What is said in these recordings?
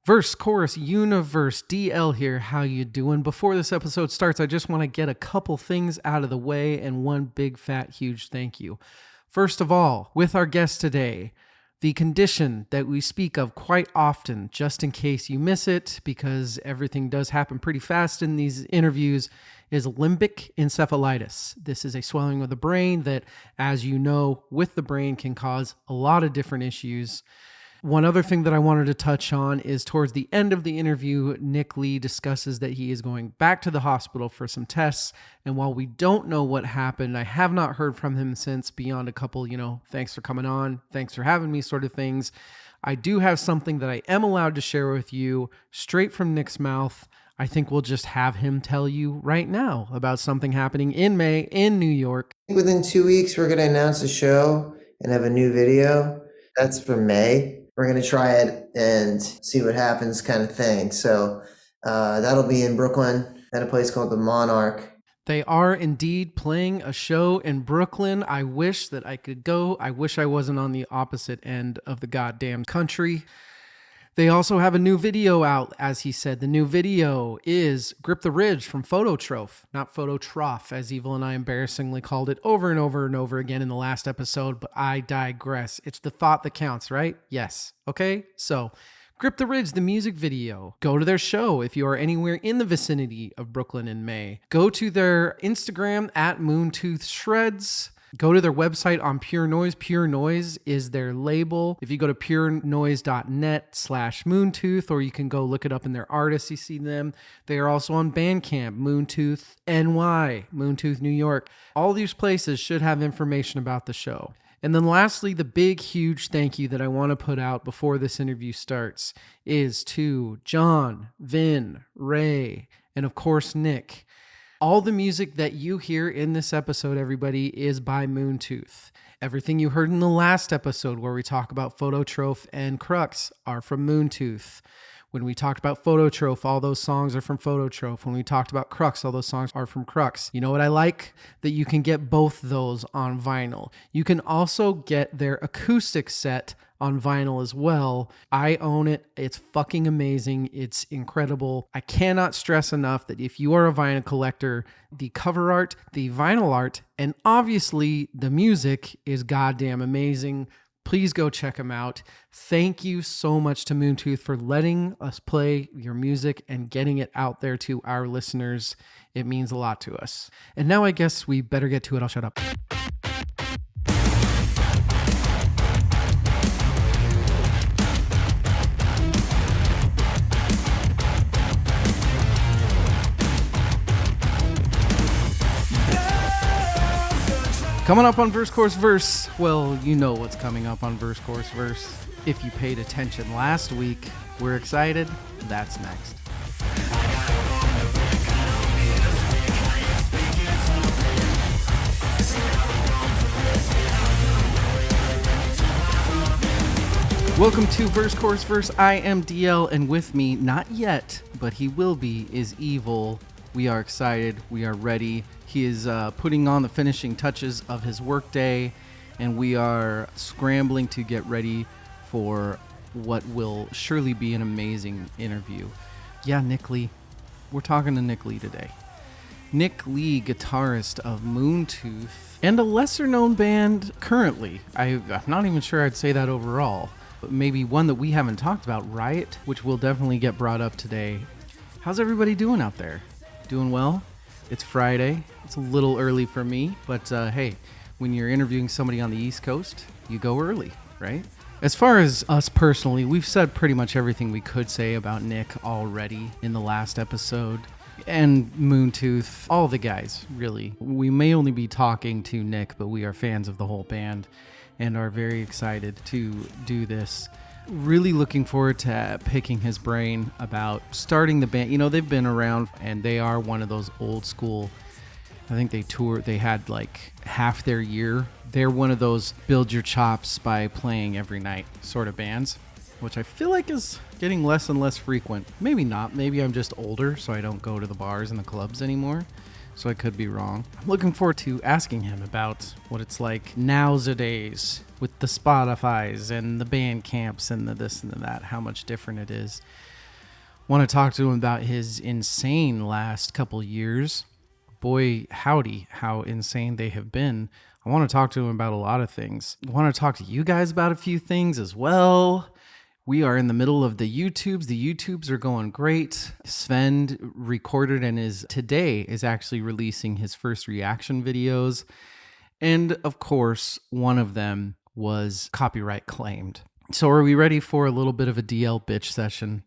Verse, chorus, universe, DL here. How you doing? Before this episode starts, I just want to get a couple things out of the way and one big, fat, huge thank you. First of all, with our guest today, the condition that we speak of quite often, just in case you miss it, because everything does happen pretty fast in these interviews, is limbic encephalitis. This is a swelling of the brain that, as you know, with the brain can cause a lot of different issues. One other thing that I wanted to touch on is towards the end of the interview, Nick Lee discusses that he is going back to the hospital for some tests. And while we don't know what happened, I have not heard from him since beyond a couple, thanks for coming on, thanks for having me sort of things. I do have something that I am allowed to share with you straight from Nick's mouth. I think we'll just have him tell you right now about something happening in May in New York. Within 2 weeks, we're going to announce a show and have a new video. That's for May. We're going to try it and see what happens kind of thing. So that'll be in Brooklyn at a place called the Monarch. They are indeed playing a show in Brooklyn. I wish that I could go. I wish I wasn't on the opposite end of the goddamn country. They also have a new video out, as he said. The new video is Grip the Ridge from Phototroph, not Phototroph, as Evil and I embarrassingly called it over and over and over again in the last episode, but I digress. It's the thought that counts, right? Yes. Okay? So, Grip the Ridge, the music video. Go to their show if you are anywhere in the vicinity of Brooklyn in May. Go to their Instagram at Moontooth Shreds. Go to their website on Pure Noise. Pure Noise is their label. If you go to purenoise.net/Moontooth, or you can go look it up in their artists, you see them. They are also on Bandcamp, Moontooth NY, Moontooth New York. All these places should have information about the show. And then lastly, the big, huge thank you that I want to put out before this interview starts is to John, Vin, Ray, and of course, Nick. All the music that you hear in this episode, everybody, is by Moontooth. Everything you heard in the last episode where we talk about Phototroph and Crux are from Moontooth. When we talked about Phototroph, all those songs are from Phototroph. When we talked about Crux, all those songs are from Crux. You know what I like? That you can get both those on vinyl. You can also get their acoustic set on vinyl as well. I own it. It's fucking amazing. It's incredible. I cannot stress enough that if you are a vinyl collector, the cover art, the vinyl art, and obviously the music is goddamn amazing. Please go check them out. Thank you so much to Moontooth for letting us play your music and getting it out there to our listeners. It means a lot to us. And now I guess we better get to it. I'll shut up. Coming up on Verse, Chorus, Verse. Well, you know what's coming up on Verse, Chorus, Verse. If you paid attention last week, we're excited. That's next. Welcome to Verse, Chorus, Verse. I am DL, and with me, not yet, but he will be, is Evil. We are excited. We are ready. He is putting on the finishing touches of his workday, and we are scrambling to get ready for what will surely be an amazing interview. Yeah, Nick Lee. We're talking to Nick Lee today. Nick Lee, guitarist of Moontooth, and a lesser-known band currently. I'm not even sure I'd say that overall, but maybe one that we haven't talked about, Riot, which will definitely get brought up today. How's everybody doing out there? Doing well? It's Friday. It's a little early for me, but hey, when you're interviewing somebody on the East Coast, you go early, right? As far as us personally, we've said pretty much everything we could say about Nick already in the last episode. And Moontooth, all the guys, really. We may only be talking to Nick, but we are fans of the whole band and are very excited to do this. Really looking forward to picking his brain about starting the band. You know, they've been around and they are one of those old school, I think they had like half their year. They're one of those build your chops by playing every night sort of bands, which I feel like is getting less and less frequent. Maybe not. Maybe I'm just older, so I don't go to the bars and the clubs anymore. so I could be wrong. I'm looking forward to asking him about what it's like nowadays with the Spotifys and the band camps and the this and the that, how much different it is. Want to talk to him about his insane last couple years. Boy, howdy, how insane they have been. I want to talk to him about a lot of things. I want to talk to you guys about a few things as well. We are in the middle of the YouTubes. The YouTubes are going great. Sven recorded and today is actually releasing his first reaction videos. And of course, one of them was copyright claimed. So are we ready for a little bit of a DL bitch session?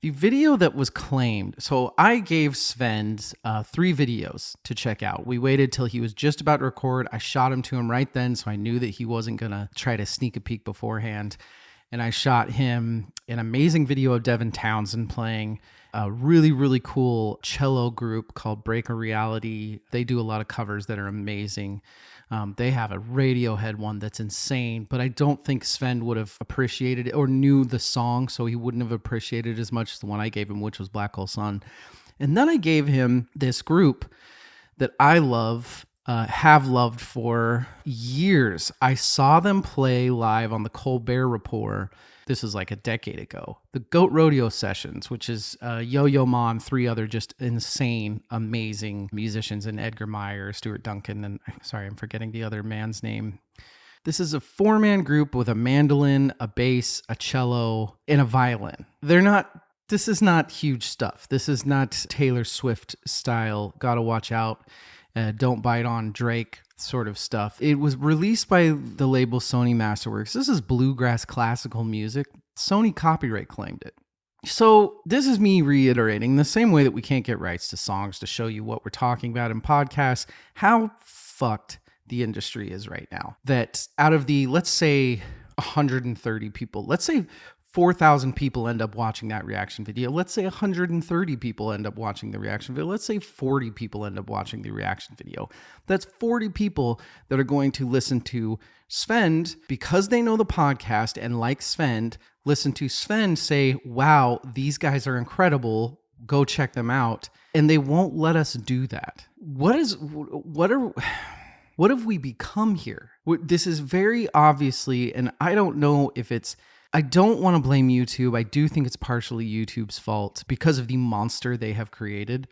The video that was claimed, so I gave Sven 3 videos to check out. We waited till he was just about to record. I shot him to him right then, so I knew that he wasn't going to try to sneak a peek beforehand. And I shot him an amazing video of Devin Townsend playing a really, really cool cello group called Break a Reality. They do a lot of covers that are amazing. They have a Radiohead one that's insane, but I don't think Sven would have appreciated it or knew the song, so he wouldn't have appreciated it as much as the one I gave him, which was Black Hole Sun. And then I gave him this group that I love, have loved for years. I saw them play live on the Colbert Report. This is like a decade ago. The Goat Rodeo Sessions, which is Yo-Yo Ma and 3 other just insane, amazing musicians, and Edgar Meyer, Stuart Duncan, and sorry, I'm forgetting the other man's name. This is a 4-man group with a mandolin, a bass, a cello, and a violin. This is not huge stuff. This is not Taylor Swift style, gotta watch out, don't bite on Drake sort of stuff. It was released by the label Sony Masterworks. This is bluegrass classical music. Sony copyright claimed it. So this is me reiterating the same way that we can't get rights to songs to show you what we're talking about in podcasts, how fucked the industry is right now. That out of the, let's say 130 people, let's say 4,000 people end up watching that reaction video. Let's say 130 people end up watching the reaction video. Let's say 40 people end up watching the reaction video. That's 40 people that are going to listen to Sven because they know the podcast and like Sven, listen to Sven say, wow, these guys are incredible. Go check them out. And they won't let us do that. What have we become here? This is very obviously, and I don't know if I don't want to blame YouTube. I do think it's partially YouTube's fault because of the monster they have created.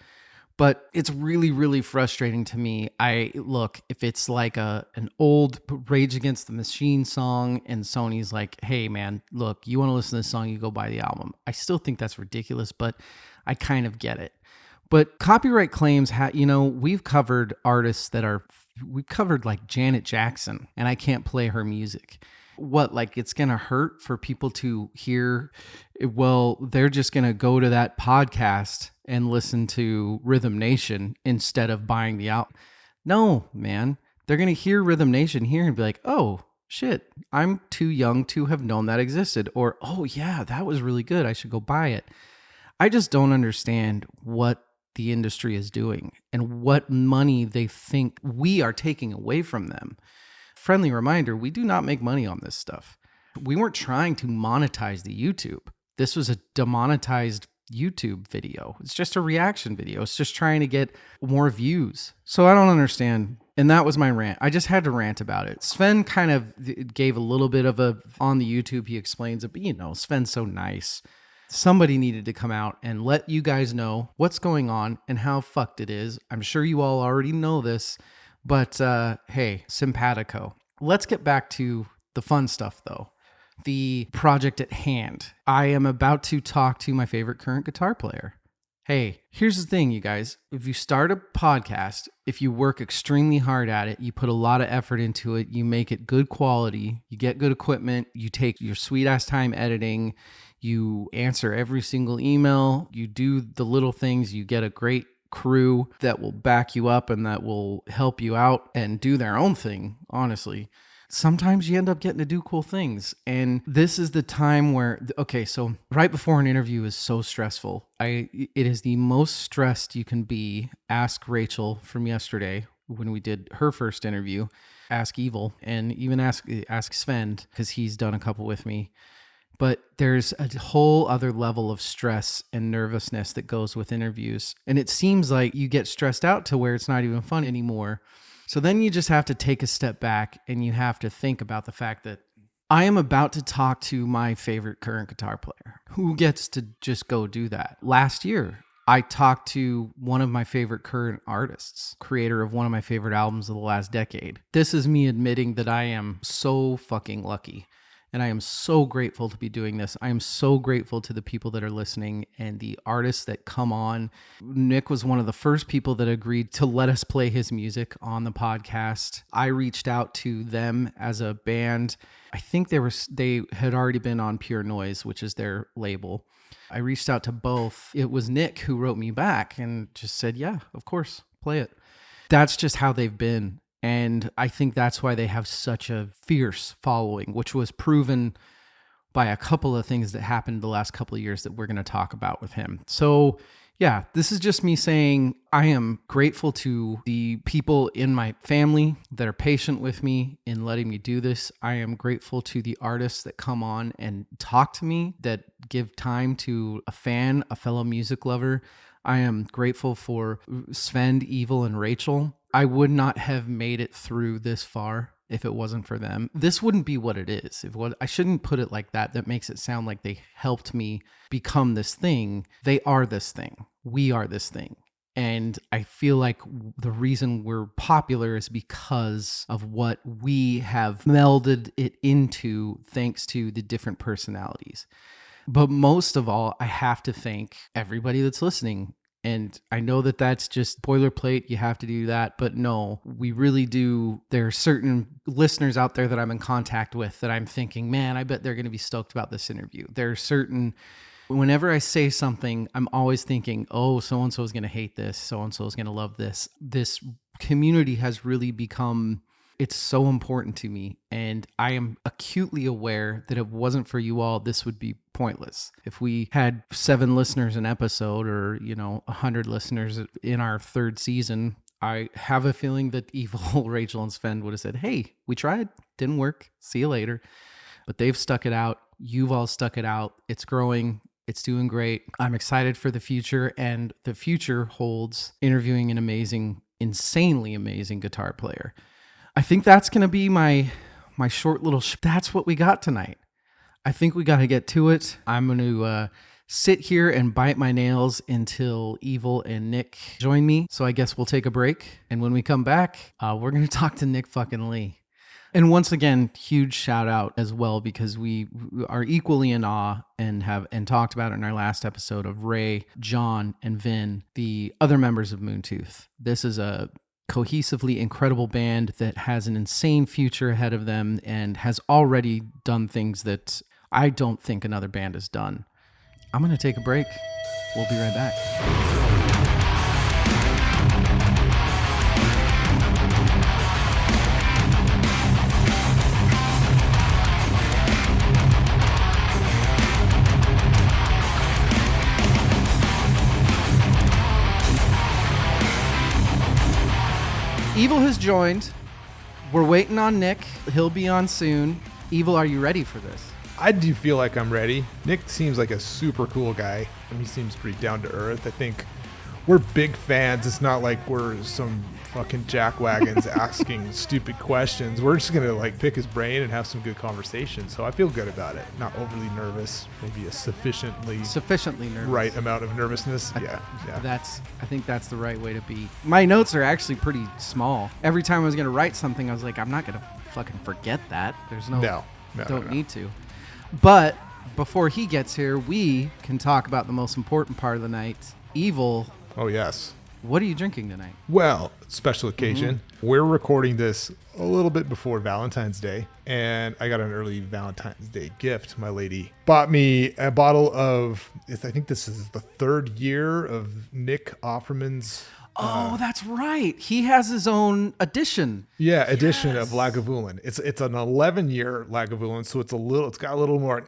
But it's really, really frustrating to me. If it's like an old Rage Against the Machine song and Sony's like, hey man, look, you want to listen to this song, you go buy the album. I still think that's ridiculous, but I kind of get it. But copyright claims, we've covered artists we've covered like Janet Jackson, and I can't play her music. What, like it's going to hurt for people to hear? Well, they're just going to go to that podcast and listen to Rhythm Nation instead of buying the album. No, man. They're going to hear Rhythm Nation here and be like, oh, shit, I'm too young to have known that existed. Or, oh, yeah, that was really good. I should go buy it. I just don't understand what the industry is doing and what money they think we are taking away from them. Friendly reminder, we do not make money on this stuff. We weren't trying to monetize the YouTube. This was a demonetized YouTube video. It's just a reaction video. It's just trying to get more views. So I don't understand. And that was my rant. I just had to rant about it. Sven kind of gave a little bit of on the YouTube, he explains it, but Sven's so nice. Somebody needed to come out and let you guys know what's going on and how fucked it is. I'm sure you all already know this. But hey, simpatico. Let's get back to the fun stuff, though. The project at hand. I am about to talk to my favorite current guitar player. Hey, here's the thing, you guys. If you start a podcast, if you work extremely hard at it, you put a lot of effort into it, you make it good quality, you get good equipment, you take your sweet-ass time editing, you answer every single email, you do the little things, you get a great crew that will back you up and that will help you out and do their own thing, honestly. Sometimes you end up getting to do cool things. And this is the time where, so right before an interview is so stressful. It is the most stressed you can be. Ask Rachel from yesterday when we did her first interview. Ask Evil, and even ask Sven, because he's done a couple with me. But there's a whole other level of stress and nervousness that goes with interviews. And it seems like you get stressed out to where it's not even fun anymore. So then you just have to take a step back and you have to think about the fact that I am about to talk to my favorite current guitar player. Who gets to just go do that? Last year, I talked to one of my favorite current artists, creator of one of my favorite albums of the last decade. This is me admitting that I am so fucking lucky. And I am so grateful to be doing this. I am so grateful to the people that are listening and the artists that come on. Nick was one of the first people that agreed to let us play his music on the podcast. I reached out to them as a band. I think they had already been on Pure Noise, which is their label. I reached out to both. It was Nick who wrote me back and just said, yeah, of course, play it. That's just how they've been. And I think that's why they have such a fierce following, which was proven by a couple of things that happened the last couple of years that we're going to talk about with him. So yeah, this is just me saying I am grateful to the people in my family that are patient with me in letting me do this. I am grateful to the artists that come on and talk to me, that give time to a fan, a fellow music lover. I am grateful for Sven, Evil, and Rachel. I would not have made it through this far if it wasn't for them. This wouldn't be what it is. I shouldn't put it like that. That makes it sound like they helped me become this thing. They are this thing. We are this thing. And I feel like the reason we're popular is because of what we have melded it into thanks to the different personalities. But most of all, I have to thank everybody that's listening. And I know that that's just boilerplate. You have to do that. But no, we really do. There are certain listeners out there that I'm in contact with that I'm thinking, man, I bet they're going to be stoked about this interview. There are certain, whenever I say something, I'm always thinking, oh, so-and-so is going to hate this. So-and-so is going to love this. This community has really become, it's so important to me. And I am acutely aware that if it wasn't for you all, this would be pointless. If we had 7 listeners an episode or, 100 listeners in our 3rd season, I have a feeling that Evil, Rachel, and Sven would have said, hey, we tried, didn't work, see you later. But they've stuck it out. You've all stuck it out. It's growing. It's doing great. I'm excited for the future, and the future holds interviewing an insanely amazing guitar player. I think that's going to be my short little that's what we got tonight. I think we got to get to it. I'm going to sit here and bite my nails until Evil and Nick join me. So I guess we'll take a break. And when we come back, we're going to talk to Nick fucking Lee. And once again, huge shout out as well, because we are equally in awe and talked about it in our last episode of Ray, John, and Vin, the other members of Moontooth. This is a cohesively incredible band that has an insane future ahead of them and has already done things that I don't think another band has done. I'm going to take a break. We'll be right back. Evil has joined. We're waiting on Nick. He'll be on soon. Evil, are you ready for this? I do feel like I'm ready. Nick seems like a super cool guy, and he seems pretty down to earth. I think we're big fans. It's not like we're some fucking jackwagons asking stupid questions. We're just gonna like pick his brain and have some good conversation. So I feel good about it. Not overly nervous. Maybe a sufficiently nervous, right amount of nervousness. Yeah. I think that's the right way to be. My notes are actually pretty small. Every time I was gonna write something, I was like, I'm not gonna fucking forget that. There's no need to. But before he gets here, we can talk about the most important part of the night. Evil. Oh, yes. What are you drinking tonight? Well, special occasion. Mm-hmm. We're recording this a little bit before Valentine's Day, and I got an early Valentine's Day gift. My lady bought me a bottle of, I think this is the 3rd year of Nick Offerman's. Oh, that's right. He has his own edition. Yeah, edition of Lagavulin. It's an 11-year Lagavulin, so it's got a little more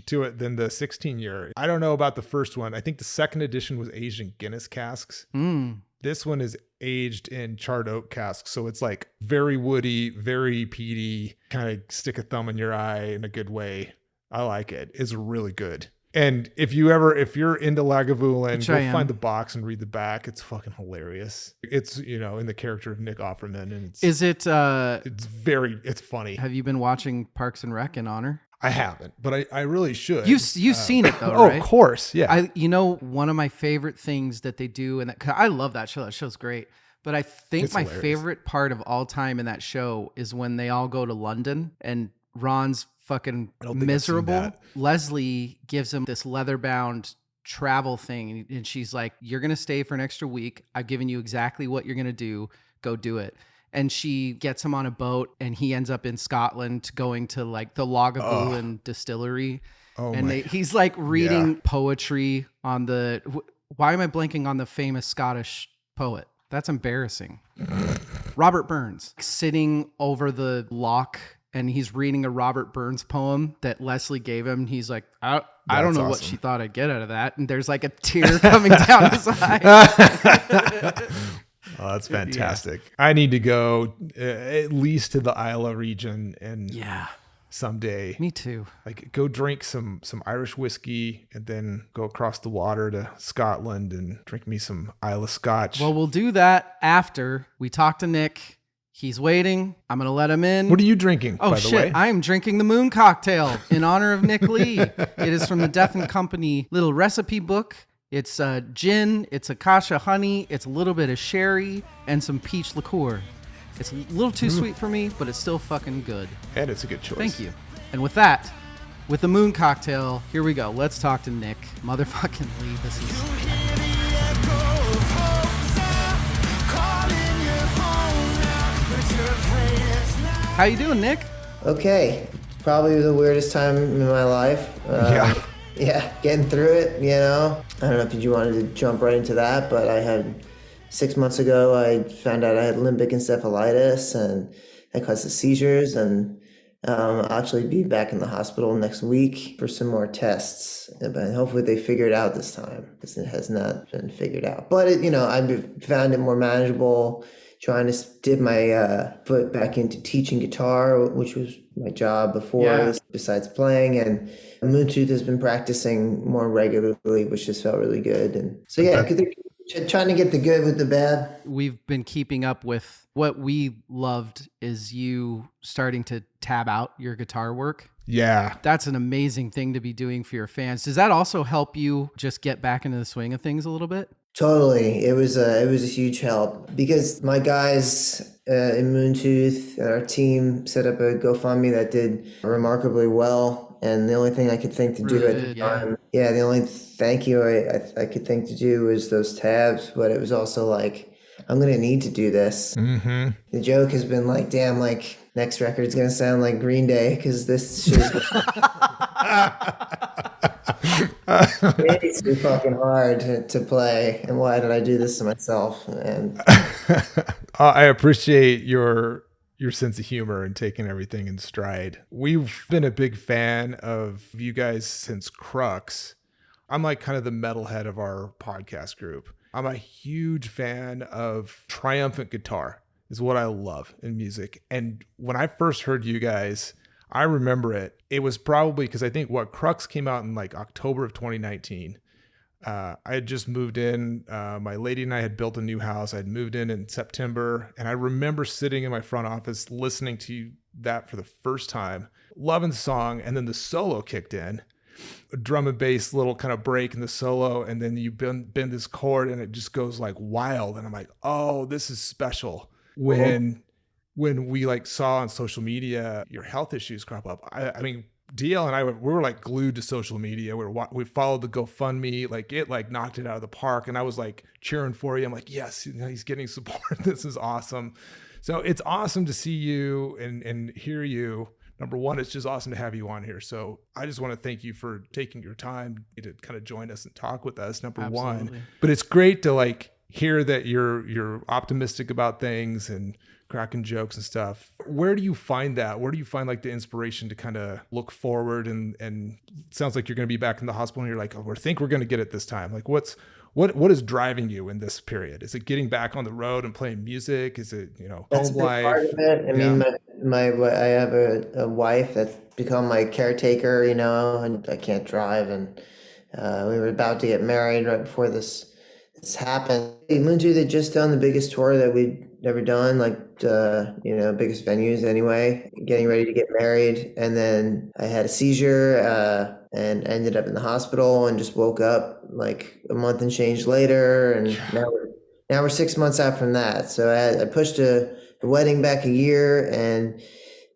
to it than the 16-year. I don't know about the first one. I think the 2nd edition was aged in Guinness casks. This one is aged in charred oak casks, so it's like very woody, very peaty, kind of stick a thumb in your eye in a good way. I like it. It's really good. And if you're into Lagavulin, go find the box and read the back. It's fucking hilarious. It's, in the character of Nick Offerman, and it's funny. Have you been watching Parks and Rec in honor? I haven't, but I really should. You've seen it though, right? Oh, of course, yeah. One of my favorite things that they do, and I love that show. That show's great. But I think it's hilarious. Favorite part of all time in that show is when they all go to London and Ron's fucking miserable. Leslie gives him this leather-bound travel thing, and she's like, "You're gonna stay for an extra week. I've given you exactly what you're gonna do. Go do it." And she gets him on a boat, and he ends up in Scotland going to like the Lagavulin distillery. He's like reading poetry on the. Why am I blanking on the famous Scottish poet? That's embarrassing. Robert Burns, sitting over the lock, and he's reading a Robert Burns poem that Leslie gave him. He's like, I don't know what she thought I'd get out of that. And there's like a tear coming down his eye. Oh, that's fantastic. Yeah. I need to go at least to the Isla region and someday. Me too. Like go drink some Irish whiskey and then go across the water to Scotland and drink me some Isla Scotch. Well, we'll do that after we talk to Nick. He's waiting. I'm going to let him in. What are you drinking, by the way? I am drinking the Moon Cocktail in honor of Nick Lee. It is from the Death and Company little recipe book. It's gin, it's Akasha honey, it's a little bit of sherry, and some peach liqueur. It's a little too sweet for me, but it's still fucking good. And it's a good choice. Thank you. And with that, with the Moon Cocktail, here we go. Let's talk to Nick motherfucking Lee. This is... How you doing, Nick? Okay. Probably the weirdest time in my life. Yeah, getting through it, I don't know if you wanted to jump right into that, but I had 6 months ago, I found out I had limbic encephalitis, and that causes seizures, and I'll actually be back in the hospital next week for some more tests, but hopefully they figure it out this time, because it has not been figured out. But, I've found it more manageable, trying to dip my foot back into teaching guitar, which was my job before this, besides playing, and Moontooth has been practicing more regularly, which just felt really good. And so, trying to get the good with the bad. We've been keeping up with what we loved is you starting to tab out your guitar work. Yeah. That's an amazing thing to be doing for your fans. Does that also help you just get back into the swing of things a little bit? Totally. It was a huge help because my guys in Moontooth, our team set up a GoFundMe that did remarkably well. And the only thing I could think to do at the time, the only thank you I could think to do was those tabs. But it was also like, I'm going to need to do this. Mm-hmm. The joke has been like, damn, like next record's going to sound like Green Day because this shit's it's too fucking hard to play. And why did I do this to myself? And I appreciate your sense of humor and taking everything in stride. We've been a big fan of you guys since Crux. I'm like kind of the metalhead of our podcast group. I'm a huge fan of triumphant guitar is what I love in music. And when I first heard you guys, I remember it. It was probably because I think Crux came out in like October of 2019. I had just moved in. My lady and I had built a new house. I had moved in September. And I remember sitting in my front office listening to that for the first time, loving the song. And then the solo kicked in, a drum and bass little kind of break in the solo. And then you bend this chord and it just goes like wild. And I'm like, oh, this is special. When we like saw on social media your health issues crop up, I mean, DL and I we were like glued to social media. We followed the GoFundMe, like it like knocked it out of the park, and I was like cheering for you. I'm like, yes, he's getting support. This is awesome. So it's awesome to see you and hear you. Number one, it's just awesome to have you on here. So I just want to thank you for taking your time to kind of join us and talk with us. Number one, but it's great to like hear that you're optimistic about things and cracking jokes and stuff. Where do you find that? Where do you find like the inspiration to kind of look forward? And it sounds like you're going to be back in the hospital and you're like, oh, we think we're going to get it this time. Like what is driving you in this period? Is it getting back on the road and playing music? Is it, That's home a big life? part of it. I mean, I have a wife that's become my caretaker, and I can't drive, and we were about to get married right before this happened. Moontooth had just done the biggest tour that we'd ever done, like biggest venues anyway, getting ready to get married, and then I had a seizure and ended up in the hospital and just woke up like a month and change later, and now we're 6 months out from that. So I pushed the wedding back a year, and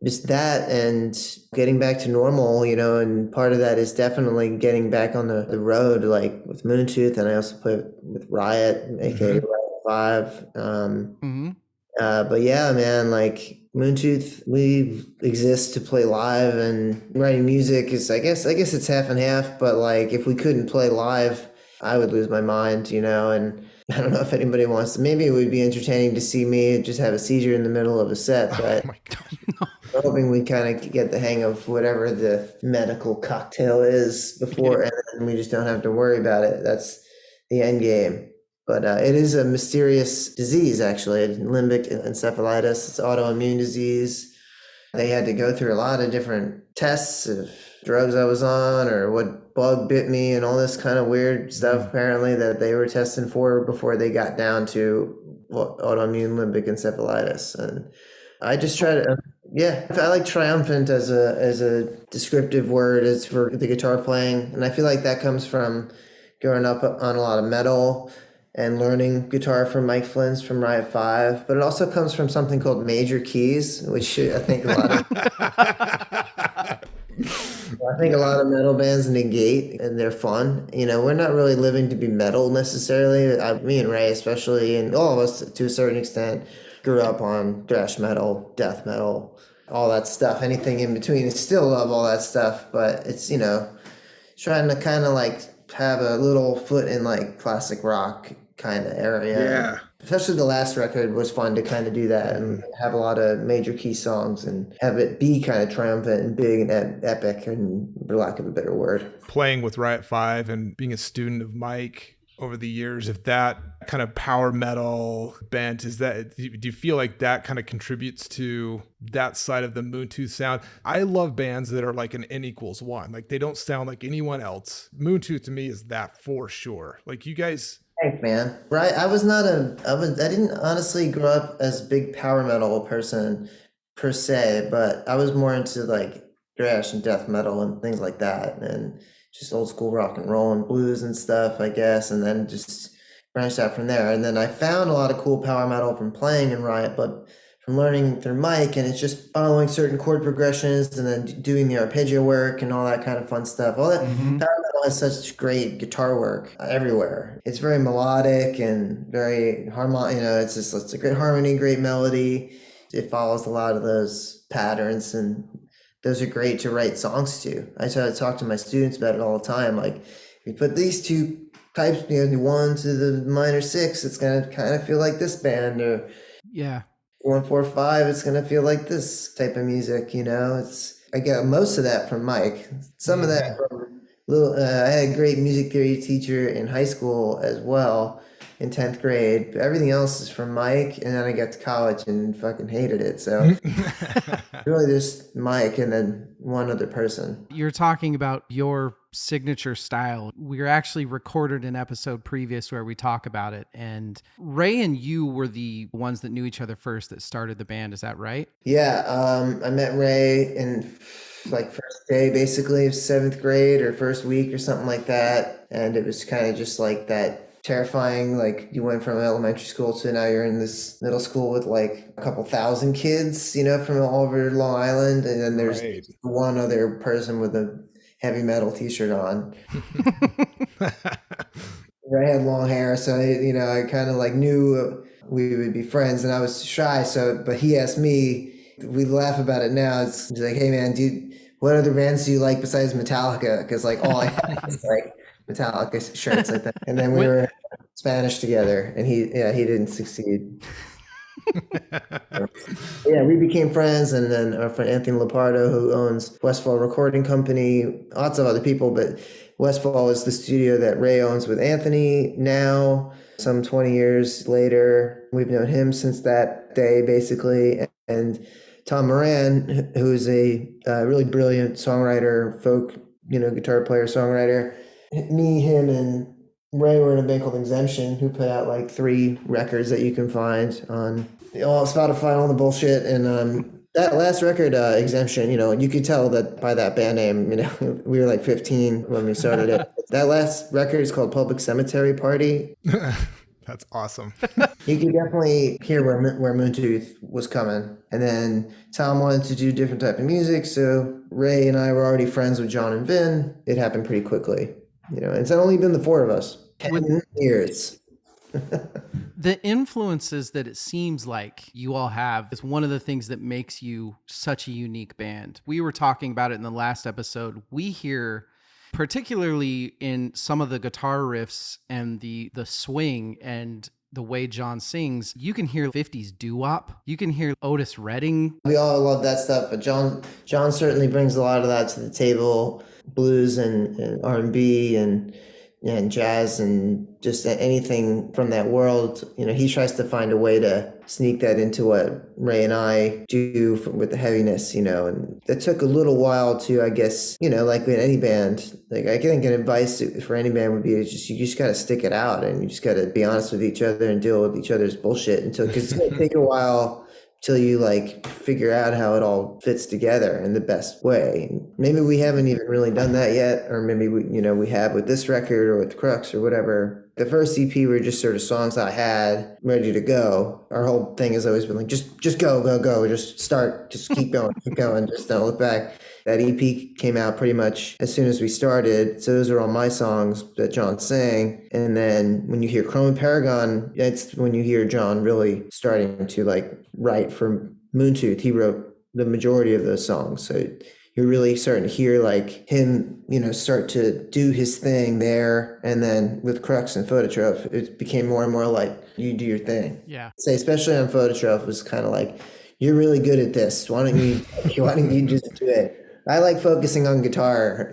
just that and getting back to normal, and part of that is definitely getting back on the road, like with Moontooth, and I also play with Riot, aka Riot 5. But yeah, man, like Moontooth, we exist to play live, and writing music is, I guess it's half and half, but like if we couldn't play live, I would lose my mind, and I don't know if anybody wants to. Maybe it would be entertaining to see me just have a seizure in the middle of a set, but Oh my God. I'm hoping we kind of get the hang of whatever the medical cocktail is before, and then we just don't have to worry about it. That's the end game. But it is a mysterious disease, actually, limbic encephalitis. It's autoimmune disease. They had to go through a lot of different tests of drugs I was on or what bug bit me and all this kind of weird stuff, apparently, that they were testing for before they got down to autoimmune limbic encephalitis. And I just try to, I like triumphant as a descriptive word. It's for the guitar playing. And I feel like that comes from growing up on a lot of metal and learning guitar from Mike Flynn's from Riot 5, but it also comes from something called major keys, which I think a lot of metal bands negate, and they're fun. We're not really living to be metal necessarily. Me and Ray especially, and all of us to a certain extent, grew up on thrash metal, death metal, all that stuff, anything in between. I still love all that stuff, but it's, trying to kind of like have a little foot in like classic rock kind of area. Yeah. Especially the last record was fun to kind of do that and have a lot of major key songs and have it be kind of triumphant and big and epic, and for lack of a better word. Playing with Riot 5 and being a student of Mike over the years, if that kind of power metal bent, do you feel like that kind of contributes to that side of the Moontooth sound? I love bands that are like an N=1. Like they don't sound like anyone else. Moontooth to me is that for sure. Like you guys. Thanks, man. Right. I didn't honestly grow up as a big power metal person per se, but I was more into like thrash and death metal and things like that, and just old school rock and roll and blues and stuff, I guess, and then just branched out from there. And then I found a lot of cool power metal from playing in Riot, but from learning through Mike, and it's just following certain chord progressions and then doing the arpeggio work and all that kind of fun stuff. All that power metal has such great guitar work everywhere. It's very melodic and very harmonic. It's a great harmony, great melody. It follows a lot of those patterns, and those are great to write songs to. I try to talk to my students about it all the time. Like, if you put these two types, 1 to the minor 6, it's gonna kind of feel like this band, or 1, 4, 5, it's gonna feel like this type of music. I get most of that from Mike. Some of that from I had a great music theory teacher in high school as well, in 10th grade. But everything else is from Mike, and then I got to college and fucking hated it. So really just Mike and then one other person. You're talking about your signature style. We were actually recorded an episode previous where we talk about it, and Ray and you were the ones that knew each other first that started the band. Is that right? Yeah. I met Ray in like first day basically of 7th grade or first week or something like that. And it was kind of just like that terrifying, like you went from elementary school to now you're in this middle school with like a couple thousand kids, from all over Long Island. And then there's one other person with a heavy metal t-shirt on. Ray had long hair, so I kind of like knew we would be friends, and I was shy. But he asked me. We laugh about it now. He's like, "Hey man, dude, what other bands do you like besides Metallica?" Because like all I had was like Metallica shirts like that. And then we were Spanish together, and he didn't succeed. Yeah, we became friends, and then our friend Anthony Lepardo, who owns Westfall Recording Company, lots of other people, but Westfall is the studio that Ray owns with Anthony now. Some 20 years later, we've known him since that day, basically. And Tom Moran, who is a really brilliant songwriter, folk, guitar player, songwriter. Me, him, and Ray were in a band called Exemption, who put out like 3 records that you can find on all Spotify, all the bullshit. And that last record, Exemption, you could tell that by that band name, we were like 15 when we started it. That last record is called Public Cemetery Party. That's awesome. You could definitely hear where Moontooth was coming. And then Tom wanted to do different type of music, so Ray and I were already friends with John and Vin. It happened pretty quickly. It's only been the 4 of us. 10 years. The influences that it seems like you all have is one of the things that makes you such a unique band. We were talking about it in the last episode. We hear, particularly in some of the guitar riffs and the swing and the way John sings, you can hear 50s doo-wop. You can hear Otis Redding. We all love that stuff, but John certainly brings a lot of that to the table. Blues and R&B and jazz and just anything from that world. He tries to find a way to sneak that into what Ray and I do with the heaviness, and that took a little while to, I guess, like in any band. Like, I think an advice for any band would be you just got to stick it out, and you just got to be honest with each other and deal with each other's bullshit because it's going to take a while till you figure out how it all fits together in the best way. Maybe we haven't even really done that yet, or maybe we have with this record or with Crux or whatever. The first EP were just sort of songs I had ready to go. Our whole thing has always been like, just go, just start, just keep going, just don't look back. That EP came out pretty much as soon as we started. So those are all my songs that John sang. And then when you hear Chrome and Paragon, it's when you hear John really starting to write for Moontooth. He wrote the majority of those songs. So you're really starting to hear him, start to do his thing there. And then with Crux and Phototroph, it became more and more like you do your thing. Yeah. Say, especially on Phototroph, was kind of like, you're really good at this. Why don't you just do it? I like focusing on guitar,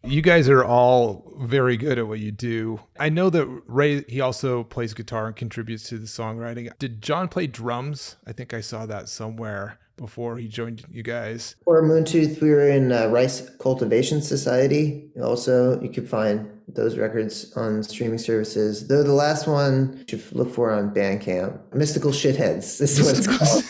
You guys are all very good at what you do. I know that Ray, he also plays guitar and contributes to the songwriting. Did John play drums? I think I saw that somewhere before he joined you guys. For Moontooth, we were in Rice Cultivation Society. Also, you could find those records on streaming services. Though the last one you should look for on Bandcamp. Mystical Shitheads. This is what it's called.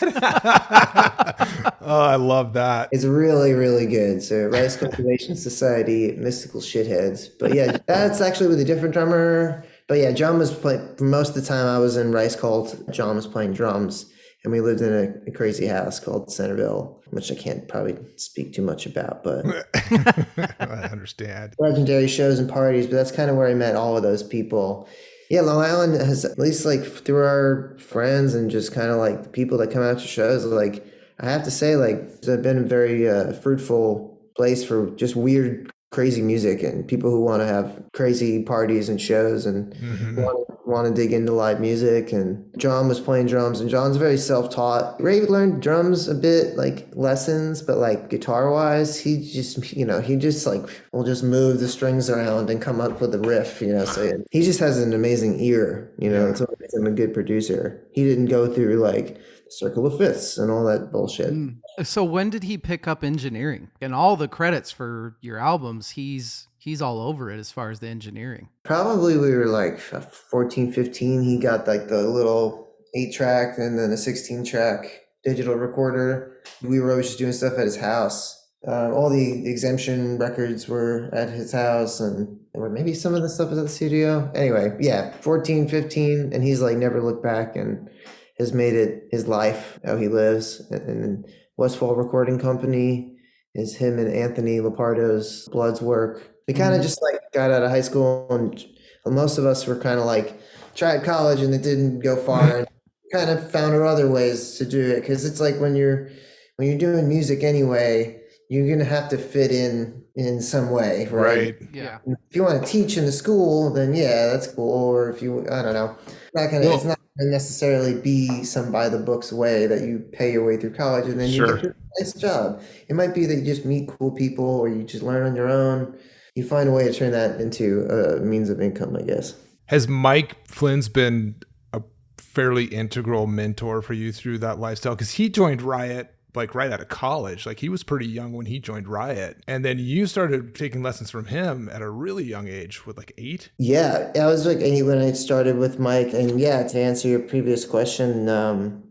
Oh, I love that. It's really, really good. So Rice Cultivation Society, Mystical Shitheads. But yeah, that's actually with a different drummer. But yeah, John was playing, for most of the time I was in Rice Cult, John was playing drums. And we lived in a crazy house called Centerville, which I can't probably speak too much about, but I understand. Legendary shows and parties, but that's kind of where I met all of those people. Yeah, Long Island has, at least through our friends and just kind of the people that come out to shows, I have to say, it's been a very fruitful place for just weird, crazy music and people who want to have crazy parties and shows and want to dig into live music. And John was playing drums, and John's very self-taught. Ray learned drums a bit, lessons, but guitar wise, he just will just move the strings around and come up with a riff, so he just has an amazing ear, it's what makes him a good producer. He didn't go through Circle of Fifths and all that bullshit. So when did he pick up engineering? And all the credits for your albums, he's all over it as far as the engineering. Probably we were 14, 15. He got the little 8-track and then a 16-track digital recorder. We were always just doing stuff at his house. All the Exemption records were at his house, and maybe some of the stuff was at the studio. Anyway, yeah, 14, 15, and he's never looked back and has made it his life, how he lives. And Westfall Recording Company is him and Anthony Lepardo's Blood's work. We kind of just got out of high school, and most of us were kind of tried college and it didn't go far, and kind of found other ways to do it. Because it's when you're doing music anyway, you're gonna have to fit in some way, right? Yeah. If you want to teach in the school, then yeah, that's cool. Or if you, I don't know, it's not necessarily be some by the books way that you pay your way through college and then you Sure. get a nice job. It might be that you just meet cool people or you just learn on your own. You find a way to turn that into a means of income, I guess. Has Mike Flynn's been a fairly integral mentor for you through that lifestyle? Because he joined Riot like right out of college. Like he was pretty young when he joined Riot. And then you started taking lessons from him at a really young age with like 8. Yeah, I was like when I started with Mike, and yeah, to answer your previous question,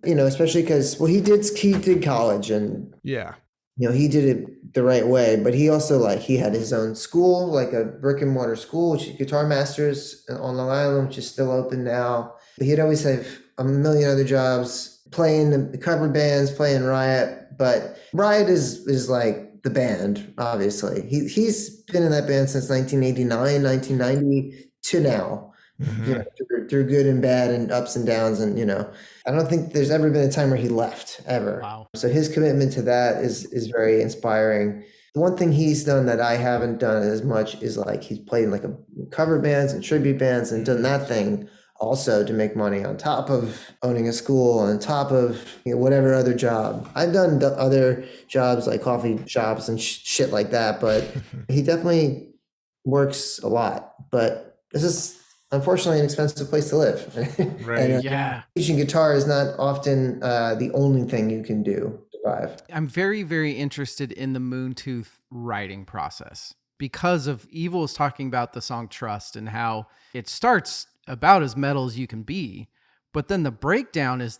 especially because he did college, and Yeah. he did it the right way, but he also he had his own school, like a brick and mortar school, which is Guitar Masters on Long Island, which is still open now. But he'd always have a million other jobs, playing the cover bands, playing Riot. But Riot is like the band, obviously. He's been in that band since 1989, 1990 to now. Through good and bad and ups and downs, and I don't think there's ever been a time where he left ever. Wow. So his commitment to that is very inspiring. The one thing he's done that I haven't done as much is he's played in a cover bands and tribute bands and done that thing also to make money on top of owning a school, on top of whatever other job. I've done other jobs like coffee shops and shit like that, but he definitely works a lot. But this is unfortunately an expensive place to live. Right. And, Yeah. teaching guitar is not often the only thing you can do to survive. I'm very, very interested in the Moontooth writing process because of Evil is talking about the song Trust and how it starts about as metal as you can be. But then the breakdown is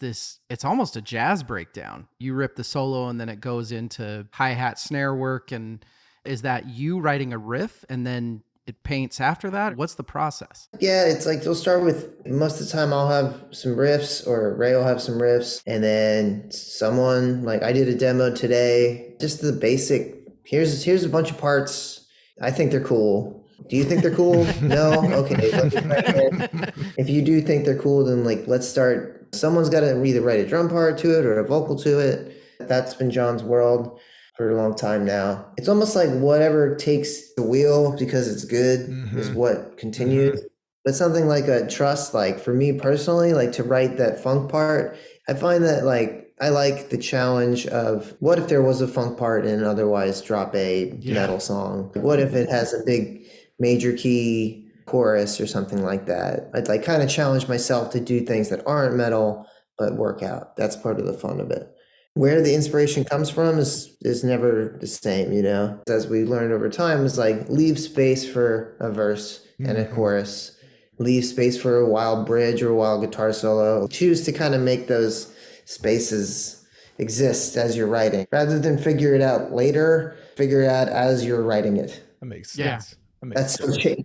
it's almost a jazz breakdown. You rip the solo and then it goes into hi-hat snare work. And is that you writing a riff and then it paints after that? What's the process? Yeah, it's you'll start with, most of the time I'll have some riffs or Ray will have some riffs, and then someone, I did a demo today, just the basic, here's a bunch of parts. I think they're cool. Do you think they're cool? No? Okay. If you do think they're cool, then let's start. Someone's got to either write a drum part to it or a vocal to it. That's been John's world for a long time now. It's almost like whatever takes the wheel because it's good is what continues. But something like a Trust, for me personally, to write that funk part, I find that I like the challenge of what if there was a funk part in an otherwise drop A metal song? What if it has a big major key chorus or something like that? I'd kind of challenge myself to do things that aren't metal but work out. That's part of the fun of it. Where the inspiration comes from is never the same, As we learned over time, is leave space for a verse and a chorus, leave space for a wild bridge or a wild guitar solo. Choose to kind of make those spaces exist as you're writing, rather than figure it out later, figure it out as you're writing it. That makes Yeah. sense. That's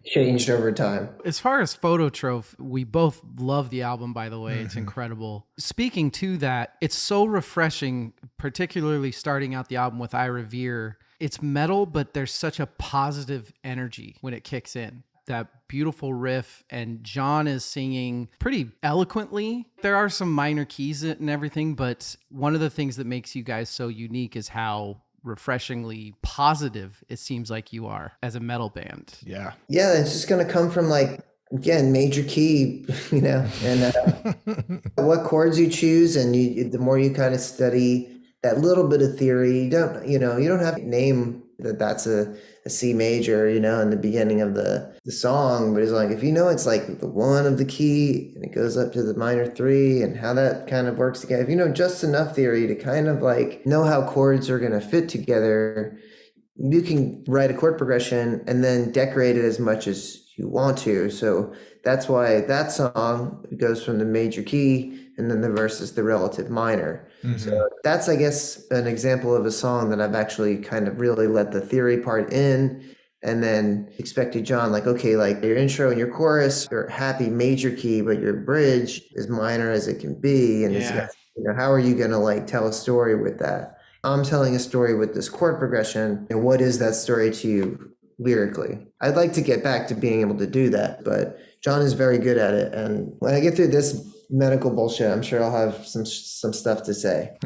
changed over time. As far as Phototroph, we both love the album, by the way. It's incredible. Speaking to that, it's so refreshing, particularly starting out the album with I Revere. It's metal, but there's such a positive energy when it kicks in. That beautiful riff, and John is singing pretty eloquently. There are some minor keys and everything, but one of the things that makes you guys so unique is how refreshingly positive it seems like you are as a metal band. Yeah. Yeah, it's just going to come from again, major key, and what chords you choose, and the more you kind of study that little bit of theory, you don't have to name that's a C major, in the beginning of the song, but it's if it's the one of the key and it goes up to the minor 3 and how that kind of works together. If you know just enough theory to kind of know how chords are going to fit together, you can write a chord progression and then decorate it as much as you want to. So that's why that song goes from the major key and then the verse is the relative minor. So that's, I guess, an example of a song that I've actually kind of really let the theory part in and then expected John, okay, your intro and your chorus are happy major key, but your bridge is minor as it can be. And it's, how are you going to tell a story with that? I'm telling a story with this chord progression, and what is that story to you lyrically? I'd like to get back to being able to do that, but John is very good at it. And when I get through this medical bullshit, I'm sure I'll have some stuff to say.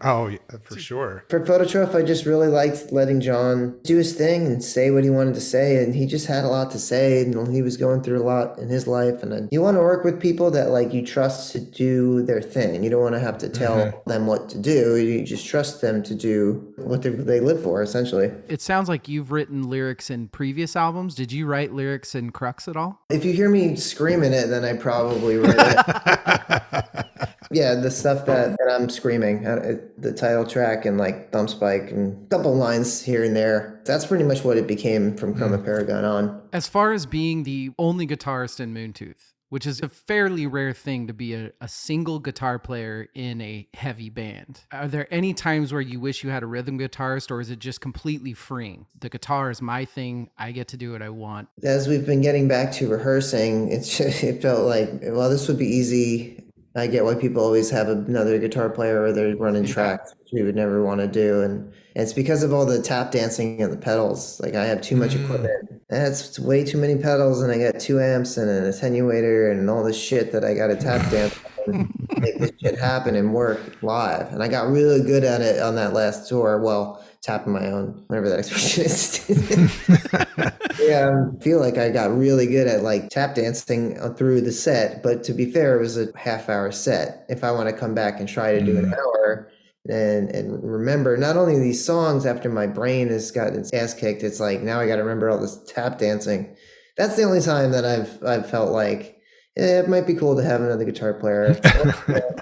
Oh, yeah, for sure. For Phototroph, I just really liked letting John do his thing and say what he wanted to say, and he just had a lot to say, and he was going through a lot in his life. And then you want to work with people that like you trust to do their thing. You don't want to have to tell them what to do. You just trust them to do what they live for, essentially. It sounds like you've written lyrics in previous albums. Did you write lyrics in Crux at all? If you hear me screaming it, then I probably wrote it. Yeah, the stuff that I'm screaming, the title track and like Thumb Spike and a couple lines here and there. That's pretty much what it became from Chroma Paragon on. As far as being the only guitarist in Moontooth, which is a fairly rare thing to be a single guitar player in a heavy band, are there any times where you wish you had a rhythm guitarist, or is it just completely freeing? The guitar is my thing. I get to do what I want. As we've been getting back to rehearsing, it felt like, well, this would be easy. I get why people always have another guitar player or they're running tracks, which we would never want to do. And it's because of all the tap dancing and the pedals. Like I have too much equipment. That's way too many pedals, and I got 2 amps and an attenuator and all this shit that I got to tap dance and make this shit happen and work live. And I got really good at it on that last tour. Well, tapping my own, whatever that expression is. Yeah, I feel like I got really good at like tap dancing through the set, but to be fair, it was a half-hour set. If I want to come back and try to do an hour and remember not only these songs after my brain has gotten its ass kicked, it's like now I got to remember all this tap dancing. That's the only time that I've felt like it might be cool to have another guitar player.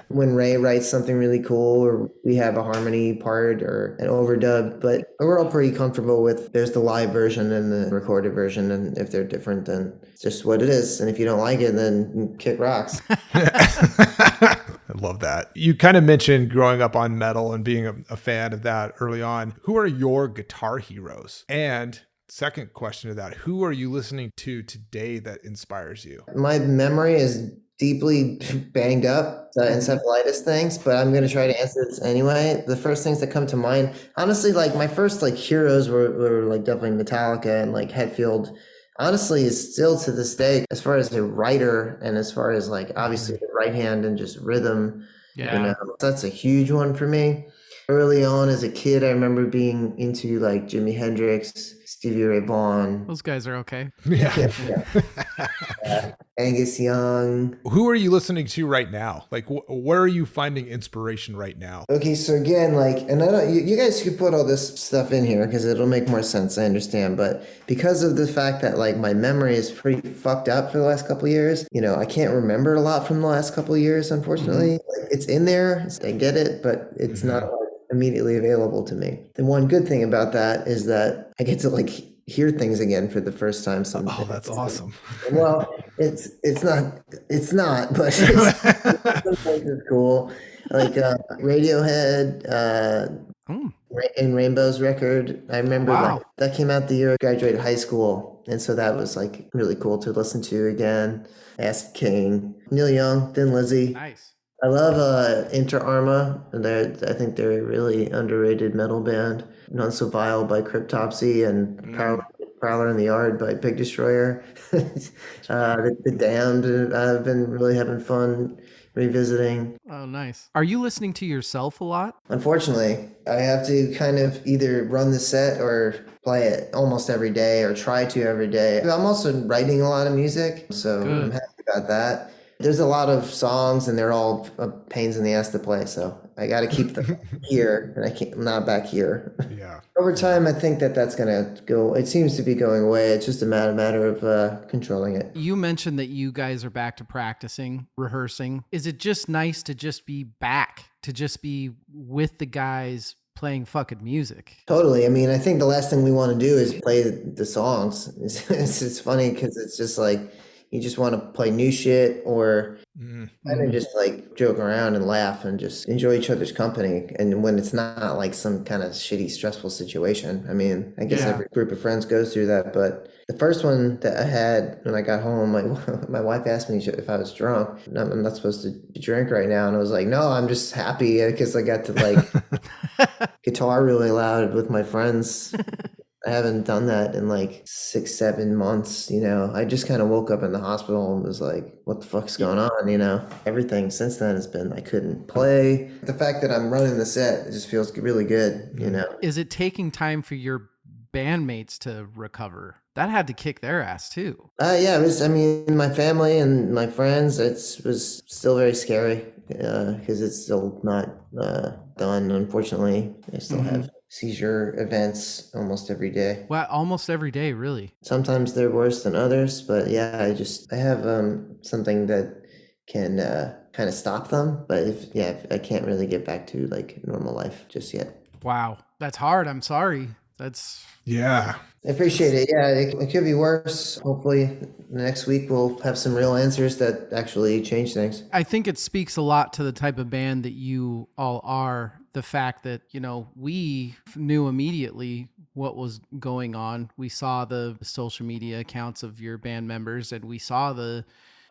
When Ray writes something really cool, or we have a harmony part or an overdub, but we're all pretty comfortable with there's the live version and the recorded version, and if they're different, then it's just what it is. And if you don't like it, then kick rocks. I love that. You kind of mentioned growing up on metal and being a fan of that early on. Who are your guitar heroes? And second question to that, who are you listening to today that inspires you? My memory is deeply banged up, the encephalitis things, but I'm going to try to answer this anyway. The first things that come to mind, honestly, like my first like heroes were like definitely Metallica and like Hetfield. Honestly, is still to this day, as far as a writer and as far as like obviously the right hand and just rhythm, that's a huge one for me. Early on as a kid, I remember being into like Jimi Hendrix, Stevie Ray Vaughan. Those guys are okay. Yeah. Angus Young. Who are you listening to right now? Like, where are you finding inspiration right now? Okay, so again, like, and I don't, you guys could put all this stuff in here because it'll make more sense. I understand, but because of the fact that like my memory is pretty fucked up for the last couple of years, I can't remember a lot from the last couple of years. Unfortunately, like, it's in there. I get it, but it's not like immediately available to me. The one good thing about that is that I get to like hear things again for the first time. Oh, that's awesome. Well, it's not, but it's cool. Like Radiohead, and Rainbow's record. I remember that came out the year I graduated high school, and so that was like really cool to listen to again. Acid King, Neil Young, Thin Lizzy. Nice. I love Inter Arma. I think they're a really underrated metal band. None So Vile by Cryptopsy and Prowler in the Yard by Pig Destroyer. The Damned, I've been really having fun revisiting. Oh, nice. Are you listening to yourself a lot? Unfortunately, I have to kind of either run the set or play it almost every day or try to every day. I'm also writing a lot of music, so I'm happy about that. There's a lot of songs and they're all pains in the ass to play, so I got to keep them here and I'm not back here. Yeah. Over time, I think that's going to go. It seems to be going away. It's just a matter of controlling it. You mentioned that you guys are back to practicing, rehearsing. Is it just nice to just be back, to just be with the guys playing fucking music? Totally. I mean, I think the last thing we want to do is play the songs. It's funny because it's just like, you just want to play new shit or kind of just like joke around and laugh and just enjoy each other's company. And when it's not like some kind of shitty, stressful situation. I mean, I guess every group of friends goes through that. But the first one that I had when I got home, my wife asked me if I was drunk. I'm not supposed to drink right now. And I was like, no, I'm just happy because I got to like guitar really loud with my friends. I haven't done that in like 6, 7 months, you know. I just kind of woke up in the hospital and was like, what the fuck's going on, you know? Everything since then has been I couldn't play. The fact that I'm running the set, it just feels really good, you know. Is it taking time for your bandmates to recover? That had to kick their ass too. Yeah, it was, I mean, my family and my friends, it was still very scary because it's still not done, unfortunately. I still have seizure events almost every day. Well, almost every day, really. Sometimes they're worse than others, but yeah, I have something that can kind of stop them, but if I can't really get back to like normal life just yet. Wow, that's hard. I'm sorry. Yeah. I appreciate it. Yeah, it could be worse. Hopefully next week we'll have some real answers that actually change things. I think it speaks a lot to the type of band that you all are. The fact that, you know, we knew immediately what was going on. We saw the social media accounts of your band members and we saw the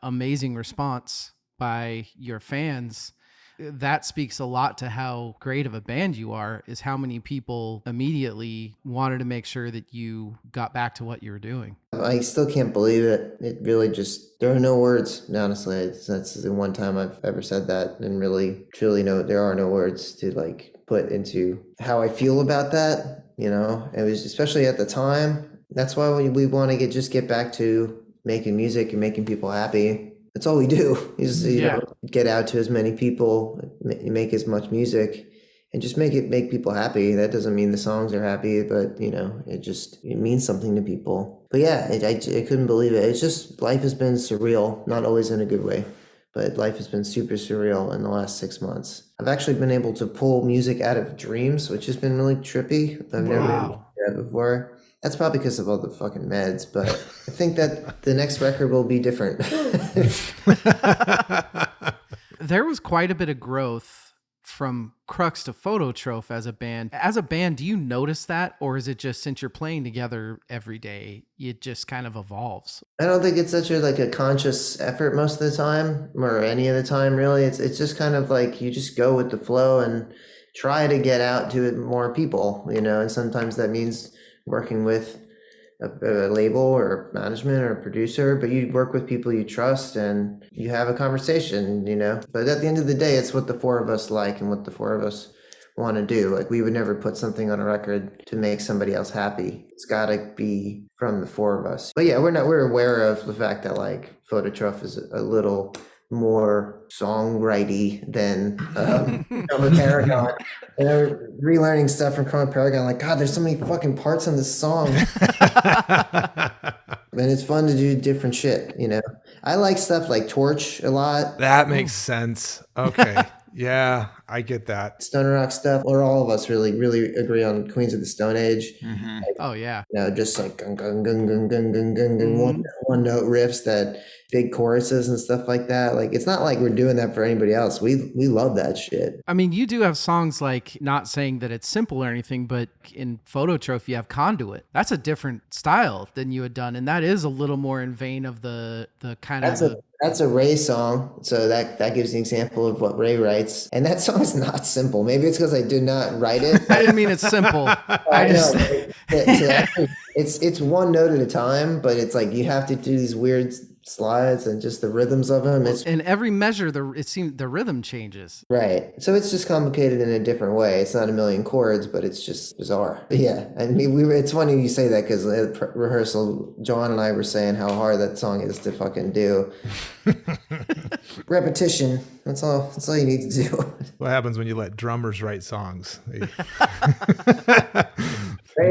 amazing response by your fans. That speaks a lot to how great of a band you are, is how many people immediately wanted to make sure that you got back to what you were doing. I still can't believe it. It really just, there are no words, honestly. That's the one time I've ever said that, and really, truly, there are no words to like put into how I feel about that. You know, it was especially at the time. That's why we want to just get back to making music and making people happy. That's all we do is you know, get out to as many people, make as much music, and just make people happy. That doesn't mean the songs are happy, but you know, it means something to people. But yeah, I couldn't believe it. It's just, life has been surreal, not always in a good way, but life has been super surreal in the last 6 months. I've actually been able to pull music out of dreams, which has been really trippy. I've never been able to do that before. That's probably because of all the fucking meds, but I think that the next record will be different. There was quite a bit of growth from Crux to Phototroph as a band. As a band, do you notice that? Or is it just, since you're playing together every day, it just kind of evolves? I don't think it's such a conscious effort most of the time, or any of the time, really. It's just kind of like you just go with the flow and try to get out to more people, you know, and sometimes that means working with a label or management or a producer, but you work with people you trust and you have a conversation, you know. But at the end of the day, it's what the four of us like and what the four of us want to do. Like, we would never put something on a record to make somebody else happy. It's got to be from the four of us. But yeah, we're aware of the fact that like Phototroph is a little more songwriting than Chroma Paragon. And I'm relearning stuff from Chroma Paragon. Like, God, there's so many fucking parts on this song. And it's fun to do different shit, you know. I like stuff like Torch a lot. That makes sense. Okay. Yeah, I get that. Stoner rock stuff, or all of us really, really agree on Queens of the Stone Age. Mm-hmm. Oh, yeah. You know, just like gung, gung, gung, gung, gung, gung, gung, gung, one note riffs, that big choruses and stuff like that. Like, it's not like we're doing that for anybody else. We love that shit. I mean, you do have songs like, not saying that it's simple or anything, but in Phototroph, you have Conduit. That's a different style than you had done. And that is a little more in vein of the kind of... That's a Ray song, so that gives an example of what Ray writes. And that song is not simple. Maybe it's because I did not write it. I didn't mean it's simple. I know. It's one note at a time, but it's like you have to do these weird slides and just the rhythms of them. In every measure, it seems the rhythm changes. Right. So it's just complicated in a different way. It's not a million chords, but it's just bizarre. But yeah, I mean, it's funny you say that, because at rehearsal, John and I were saying how hard that song is to fucking do. Repetition. That's all you need to do. What happens when you let drummers write songs? Ray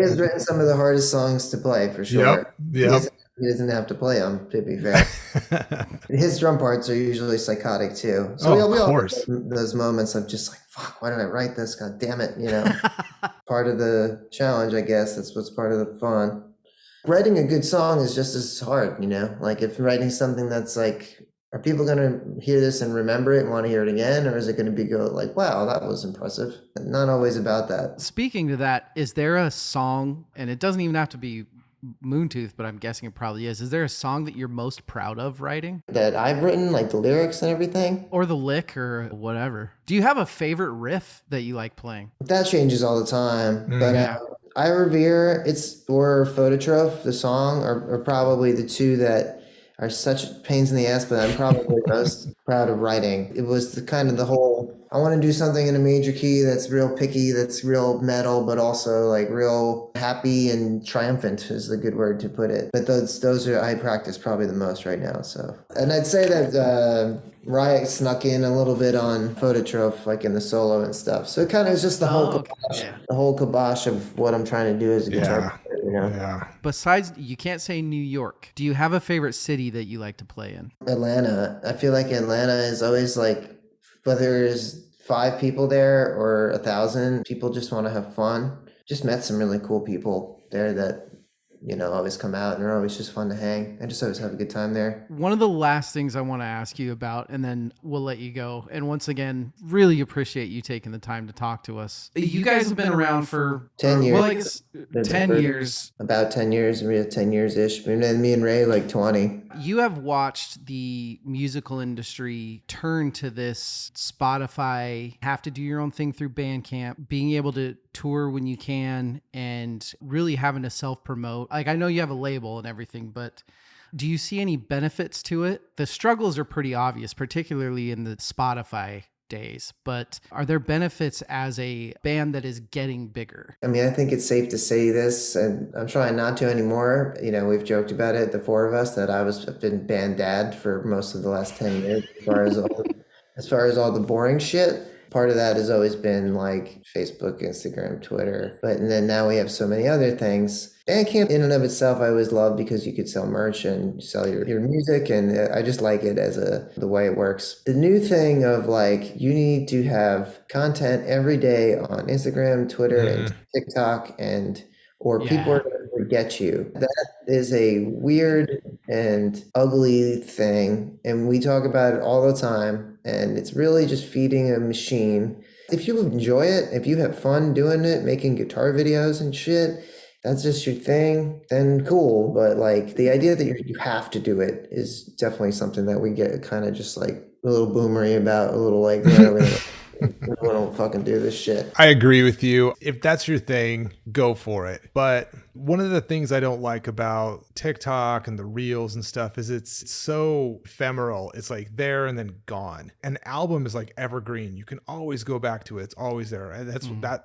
has written some of the hardest songs to play, for sure. Yep. He doesn't have to play them, to be fair. His drum parts are usually psychotic too. So we all have those moments of just like, fuck, why did I write this? God damn it, you know. Part of the challenge, I guess. That's what's part of the fun. Writing a good song is just as hard, you know. Like, if you're writing something that's like, are people going to hear this and remember it and want to hear it again? Or is it going to go like, wow, that was impressive? Not always about that. Speaking to that, is there a song, and it doesn't even have to be Moontooth, but I'm guessing it probably is. Is there a song that you're most proud of writing? That I've written, like the lyrics and everything? Or the lick or whatever. Do you have a favorite riff that you like playing? That changes all the time. But I Revere, or Phototroph, the song, are probably the two that are such pains in the ass, but I'm probably most proud of writing. It was the kind of the whole, I want to do something in a major key that's real picky, that's real metal, but also like real happy and triumphant is the good word to put it. But those are, I practice probably the most right now. So, and I'd say that Riot snuck in a little bit on Phototroph, like in the solo and stuff. So it kind of is just the whole kibosh of what I'm trying to do as a guitar player, you know? Yeah. Besides, you can't say New York. Do you have a favorite city that you like to play in? Atlanta. I feel like Atlanta is always like, whether there's 5 people there or 1,000, people just want to have fun. Just met some really cool people there that, always come out and they're always just fun to hang. I just always have a good time there. One of the last things I want to ask you about, and then we'll let you go. And once again, really appreciate you taking the time to talk to us. You guys have been around for 10 years. Well, I guess 10 years. About 10 years, maybe 10 years-ish. And then me and Ray, like 20. You have watched the musical industry turn to this Spotify, have to do your own thing through Bandcamp, being able to tour when you can, and really having to self-promote. Like, I know you have a label and everything, but do you see any benefits to it? The struggles are pretty obvious, particularly in the Spotify days, but are there benefits as a band that is getting bigger? I mean, I think it's safe to say this, and I'm trying not to anymore. We've joked about it, the 4 of us, that I've been band dad for most of the last 10 years, as far as all the boring shit. Part of that has always been like Facebook, Instagram, Twitter. And then now we have so many other things. Bandcamp in and of itself, I always loved because you could sell merch and sell your music. And I just like it as the way it works. The new thing of like, you need to have content every day on Instagram, Twitter, and TikTok, or people are going to forget you. That is a weird and ugly thing. And we talk about it all the time. And it's really just feeding a machine. If you enjoy it, if you have fun doing it, making guitar videos and shit, that's just your thing, then cool. But like the idea that you have to do it is definitely something that we get kind of just like a little boomery about, a little like, we don't fucking do this shit. I agree with you. If that's your thing, go for it. But one of the things I don't like about TikTok and the reels and stuff is it's so ephemeral. It's like there and then gone. An album is like evergreen. You can always go back to it. It's always there. And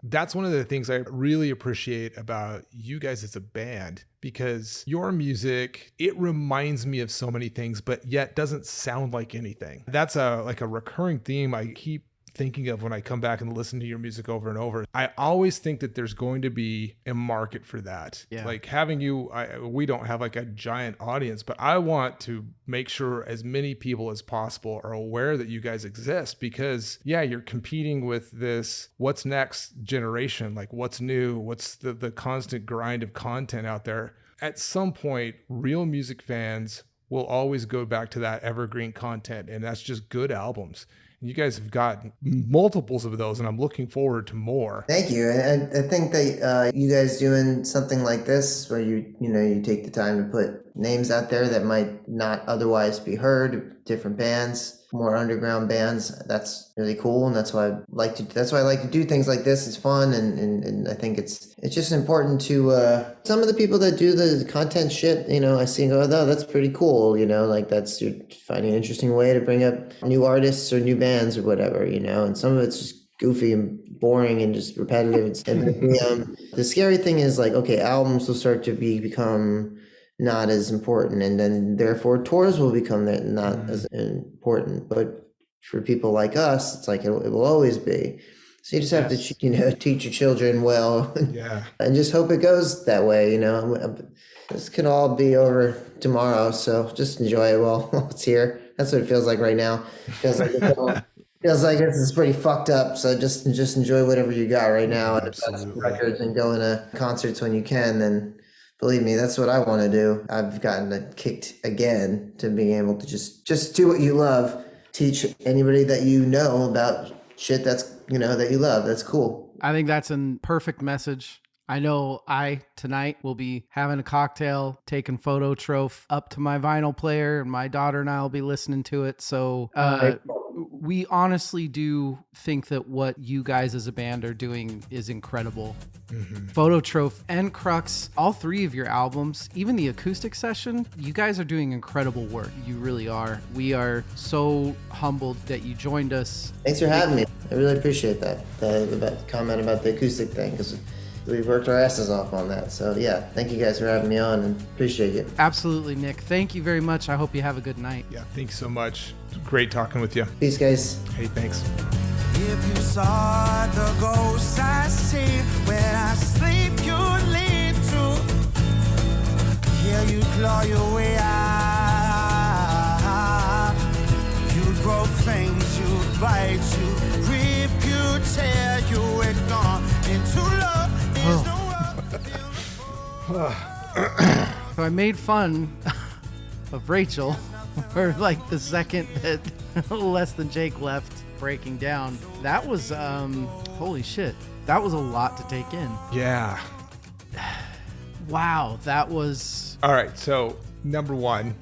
that's one of the things I really appreciate about you guys as a band, because your music, it reminds me of so many things, but yet doesn't sound like anything. That's a recurring theme I keep thinking of when I come back and listen to your music over and over. I always think that there's going to be a market for that. Yeah. Like having you, we don't have like a giant audience, but I want to make sure as many people as possible are aware that you guys exist, because you're competing with this what's next generation, like what's new, what's the constant grind of content out there. At some point, real music fans will always go back to that evergreen content, and that's just good albums. You guys have got multiples of those, and I'm looking forward to more. Thank you. And I think that you guys doing something like this, where you take the time to put names out there that might not otherwise be heard, different bands, more underground bands. That's really cool, and that's why I like to do things like this. It's fun, and I think it's just important to some of the people that do the content shit. I see and go, oh, that's pretty cool. Like you're finding an interesting way to bring up new artists or new bands or whatever. And some of it's just goofy and boring and just repetitive. And the scary thing is like, okay, albums will start to become not as important, and then therefore tours will become not as important. But for people like us, it's like it will always be. So you just have to teach your children well, and just hope it goes that way. This can all be over tomorrow, so just enjoy it while it's here. That's what it feels like right now. Feels like it's pretty fucked up. So just enjoy whatever you got right now. And if that's records and going to concerts when you can, then believe me, that's what I want to do. I've gotten kicked again to being able to just do what you love. Teach anybody that you know about shit that's that you love. That's cool. I think that's a perfect message. I know tonight will be having a cocktail, taking Phototroph up to my vinyl player, and my daughter and I will be listening to it. So We honestly do think that what you guys as a band are doing is incredible. Phototroph and Crux, all three of your albums, even the acoustic session, you guys are doing incredible work. You really are. We are so humbled that you joined us. Thanks for having me. I really appreciate that comment about the acoustic thing, because we've worked our asses off on that. So yeah, thank you guys for having me on, and appreciate you. Absolutely, Nick. Thank you very much. I hope you have a good night. Yeah, thanks so much. Great talking with you. Peace, guys. Hey, thanks. If you saw the ghosts I see when I sleep, you lead to. Yeah, you claw your way out. You grow fangs, you bite, you rip, you tear, you were gone into love. There's no So I made fun of Rachel for like the second that Less Than Jake left breaking down. That was holy shit. That was a lot to take in. Yeah. Wow, that was All right. So, number one,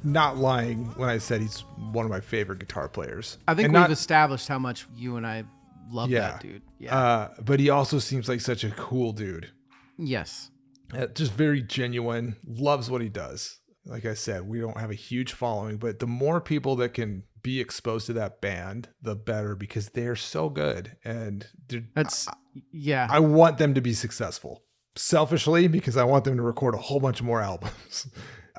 not lying when I said he's one of my favorite guitar players. I think And we've not- established how much you and I love that dude. Yeah. But he also seems like such a cool dude. Yes. Just very genuine, loves what he does. Like I said, we don't have a huge following, but the more people that can be exposed to that band, the better, because they're so good. And That's yeah. I want them to be successful. Selfishly, because I want them to record a whole bunch more albums.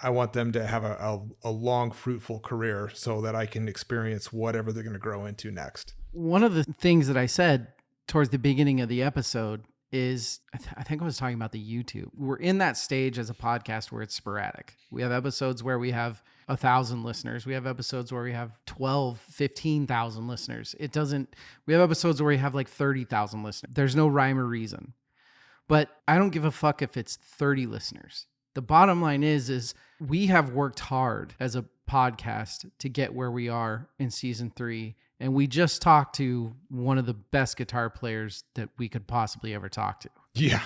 I want them to have a long, fruitful career so that I can experience whatever they're going to grow into next. One of the things that I said towards the beginning of the episode is I think I was talking about the YouTube. We're in that stage as a podcast where it's sporadic. We have episodes where we have 1,000 listeners. We have episodes where we have 12, 15,000 listeners. We have episodes where we have like 30,000 listeners. There's no rhyme or reason. But I don't give a fuck if it's 30 listeners. The bottom line is we have worked hard as a podcast to get where we are in season 3. And we just talked to one of the best guitar players that we could possibly ever talk to. Yeah.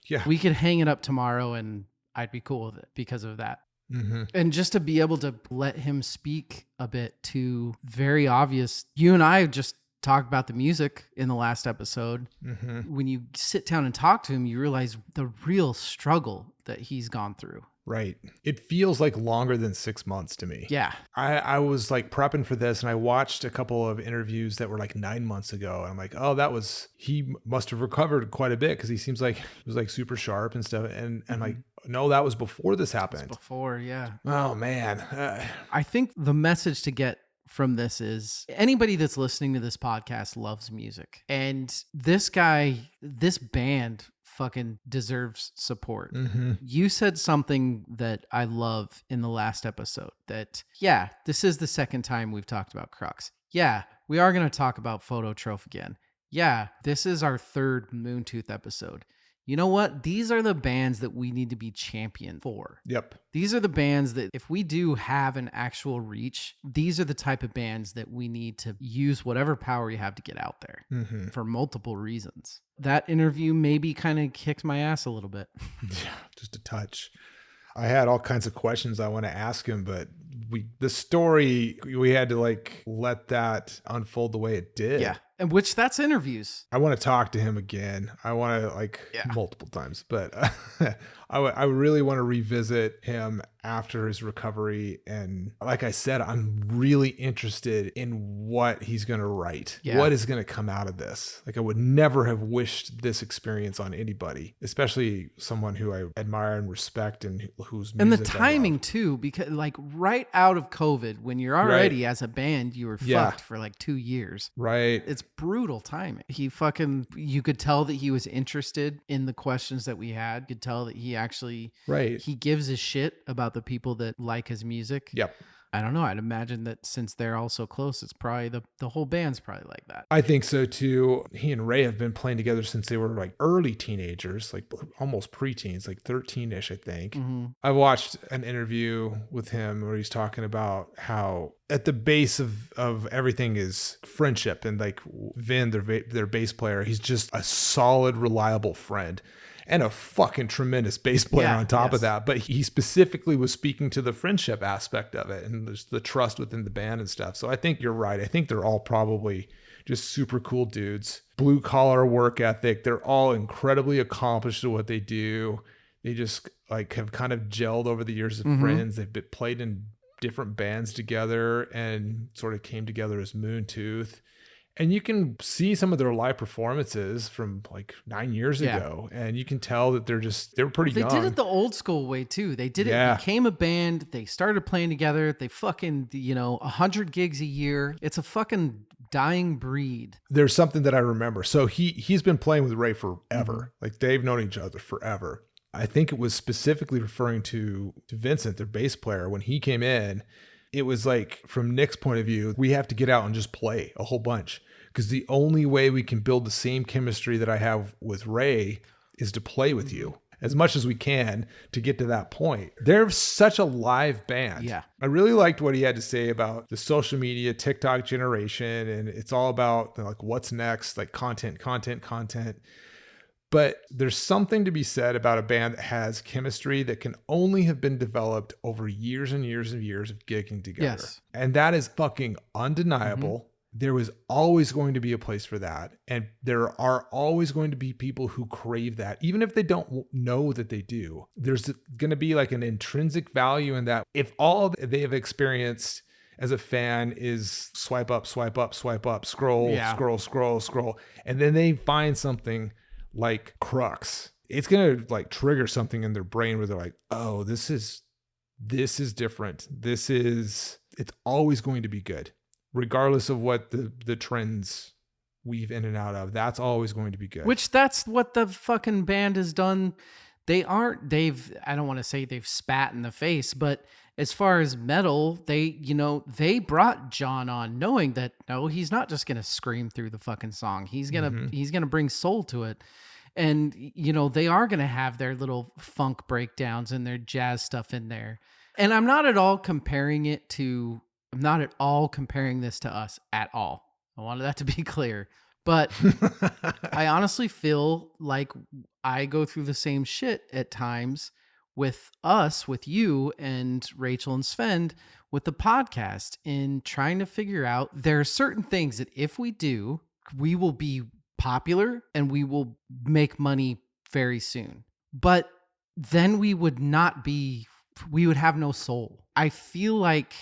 Yeah. We could hang it up tomorrow and I'd be cool with it because of that. Mm-hmm. And just to be able to let him speak a bit to very obvious, you and I just talked about the music in the last episode. Mm-hmm. When you sit down and talk to him, you realize the real struggle that he's gone through. Right. It feels like longer than 6 months to me. Yeah. I was like prepping for this and I watched a couple of interviews that were like 9 months ago. And I'm like, oh, he must have recovered quite a bit because he seems like he was like super sharp and stuff. And like, no, that was before this happened. Before, yeah. Oh, man. I think the message to get from this is anybody that's listening to this podcast loves music. And this band fucking deserves support. Mm-hmm. You said something that I love in the last episode that, yeah, this is the second time we've talked about Crux. Yeah, we are going to talk about Phototroph again. Yeah, this is our third Moontooth episode. You know what? These are the bands that we need to be champion for. Yep. These are the bands that if we do have an actual reach, these are the type of bands that we need to use whatever power you have to get out there for multiple reasons. That interview maybe kind of kicked my ass a little bit. Yeah, just a touch. I had all kinds of questions I want to ask him, but the story, we had to like let that unfold the way it did. Yeah. And which that's interviews. I want to talk to him again. I want to like multiple times, but I really want to revisit him after his recovery. And like I said, I'm really interested in what he's going to write. Yeah. What is going to come out of this? Like I would never have wished this experience on anybody, especially someone who I admire and respect and whose music And the I love. timing too, because like right out of COVID, when you're already as a band, you were fucked for like 2 years. Right. It's brutal timing. You could tell that he was interested in the questions that we had. You could tell that he actually, he gives a shit about the people that like his music. Yep. I don't know. I'd imagine that since they're all so close, it's probably the whole band's probably like that. I think so too. He and Ray have been playing together since they were like early teenagers, like almost preteens, like 13-ish, I think. Mm-hmm. I watched an interview with him where he's talking about how at the base of everything is friendship, and like Vin, their bass player, he's just a solid, reliable friend. and a fucking tremendous bass player on top of that. But he specifically was speaking to the friendship aspect of it and there's the trust within the band and stuff. So I think you're right. I think they're all probably just super cool dudes, blue collar work ethic. They're all incredibly accomplished at what they do. They just like have kind of gelled over the years of friends. They've been played in different bands together and sort of came together as Moontooth. And you can see some of their live performances from like 9 years ago. And you can tell that they were pretty young. They did it the old school way too. They did it, became a band. They started playing together. They fucking, 100 gigs a year. It's a fucking dying breed. There's something that I remember. So he's been playing with Ray forever. Like they've known each other forever. I think it was specifically referring to Vincent, their bass player, when he came in. It was like, from Nick's point of view, we have to get out and just play a whole bunch. Because the only way we can build the same chemistry that I have with Ray is to play with you as much as we can to get to that point. They're such a live band. Yeah. I really liked what he had to say about the social media, TikTok generation. And it's all about like what's next, like content. But there's something to be said about a band that has chemistry that can only have been developed over years and years and years of gigging together. Yes. And that is fucking undeniable. There was always going to be a place for that. And there are always going to be people who crave that. Even if they don't know that they do, there's going to be like an intrinsic value in that. If all they have experienced as a fan is swipe up, scroll, scroll, and then they find something like Crux, it's going to like trigger something in their brain where they're like, oh, this is different. It's always going to be good, regardless of what the trends weave in and out of. That's always going to be good. Which that's what the fucking band has done. I don't want to say they've spat in the face, but as far as metal, they brought John on knowing that, no, he's not just going to scream through the fucking song. He's going to bring soul to it. And, they are going to have their little funk breakdowns and their jazz stuff in there. And I'm not at all comparing this to us at all. I wanted that to be clear. But I honestly feel like I go through the same shit at times with you and Rachel and Sven with the podcast in trying to figure out there are certain things that if we do, we will be popular and we will make money very soon. But then we would have no soul. I feel like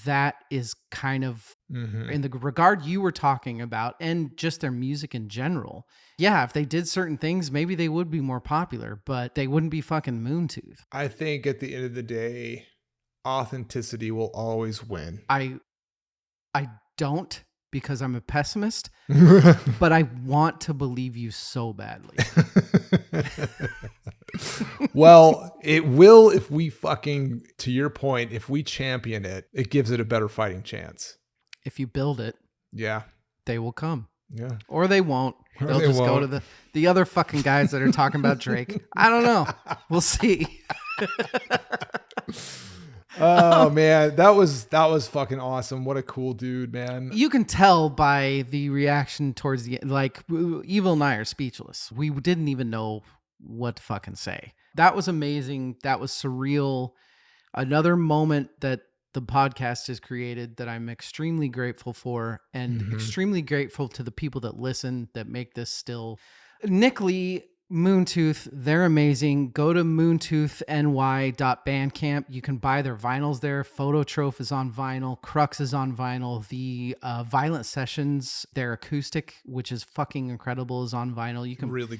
that is kind of in the regard you were talking about and just their music in general. Yeah, if they did certain things, maybe they would be more popular, but they wouldn't be fucking Moontooth. I think at the end of the day, authenticity will always win. I don't, because I'm a pessimist, but I want to believe you so badly. Well, it will if we fucking, to your point, if we champion it, it gives it a better fighting chance. If you build it, yeah, they will come. Yeah. Or they won't. They'll just go to the other fucking guys that are talking about Drake. I don't know. We'll see. Oh man, that was fucking awesome. What a cool dude, man. You can tell by the reaction towards the like Evil and I are speechless. We didn't even know what to fucking say. That was amazing. That was surreal. Another moment that the podcast has created that I'm extremely grateful for, and extremely grateful to the people that listen, that make this still. Nick Lee, Moontooth, they're amazing. Go to moontoothny.bandcamp. You can buy their vinyls there. Phototroph is on vinyl. Crux is on vinyl. The Violent Sessions, their acoustic, which is fucking incredible, is on vinyl. You can really